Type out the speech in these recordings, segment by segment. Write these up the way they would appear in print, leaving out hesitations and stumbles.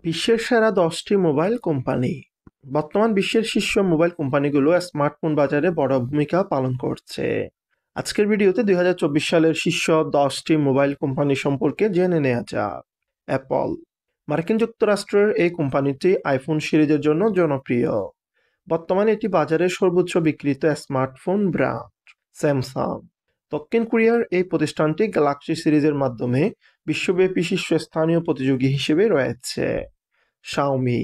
বিশ্বের সেরা 10টি মোবাইল কোম্পানি। বর্তমান বিশ্বের শীর্ষ মোবাইল কোম্পানিগুলো স্মার্টফোন বাজারে বড় ভূমিকা পালন করছে। আজকের ভিডিওতে 2024 সালের শীর্ষ 10টি মোবাইল কোম্পানি সম্পর্কে জেনে নেওয়া যাক। অ্যাপল। মার্কিন যুক্তরাষ্ট্রের এই কোম্পানিটি আইফোন সিরিজের জন্য জনপ্রিয়। বর্তমানে এটি বাজারের সর্বোচ্চ বিক্রিত স্মার্টফোন ব্র্যান্ড। স্যামসাং। দক্ষিণ কোরিয়ার এই প্রতিষ্ঠানটি গ্যালাক্সি সিরিজের মাধ্যমে বিশ্বব্যাপী শীর্ষস্থানীয় প্রতিযোগী হিসেবে রয়েছে। শাওমি।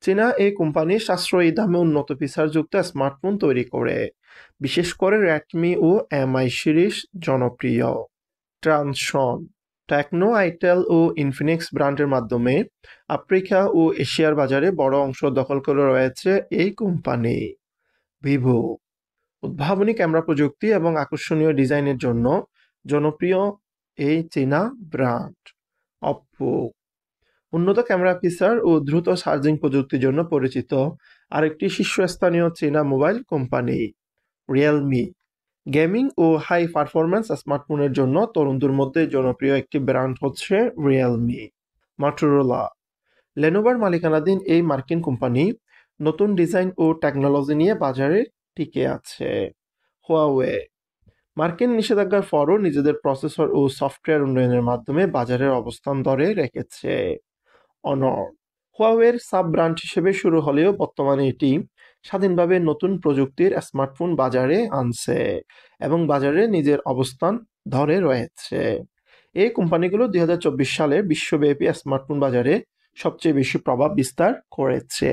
চীনা এই কোম্পানি সাশ্রয়ী দামে উন্নত ফিচারযুক্ত স্মার্টফোন তৈরি করে, বিশেষ করে রেডমি ও এমআই সিরিজ জনপ্রিয়। ট্রান্সন। টেকনো, আইটেল ও ইনফিনিক্স ব্র্যান্ডের মাধ্যমে আফ্রিকা ও এশিয়ার বাজারে বড় অংশ দখল করে রয়েছে এই কোম্পানি। ভিভো। উদ্ভাবনী ক্যামেরা প্রযুক্তি এবং আকর্ষণীয় ডিজাইনের জন্য জনপ্রিয় এই চীনা ব্র্যান্ড। অপ্পো। উন্নত ক্যামেরা ফিচার ও দ্রুত চার্জিং প্রযুক্তির জন্য পরিচিত আরেকটি শীর্ষস্থানীয় চীনা মোবাইল কোম্পানি। রিয়েলমি। গেমিং ও হাই পারফরম্যান্স স্মার্টফোনের জন্য তরুণদের মধ্যে জনপ্রিয় একটি ব্র্যান্ড হচ্ছে রিয়েলমি। মটোরোলা। লেনোভোর মালিকানাধীন এই মার্কিন কোম্পানি নতুন ডিজাইন ও টেকনোলজি নিয়ে বাজারে টিকে আছে। হুয়াওয়ে। মার্কিন নিষেধাজ্ঞার পরও নিজেদের প্রসেসর ও সফটওয়্যার উন্নয়নের মাধ্যমে বাজারের অবস্থান ধরে রেখেছে। অনর। হুয়াওয়ের সাব ব্র্যান্ড হিসেবে শুরু হলেও বর্তমানে এটি স্বাধীনভাবে নতুন প্রযুক্তির স্মার্টফোন বাজারে আনছে এবং বাজারে নিজের অবস্থান ধরে রয়েছে। এই কোম্পানিগুলো 2024 সালে বিশ্বব্যাপী স্মার্টফোন বাজারে সবচেয়ে বেশি প্রভাব বিস্তার করেছে।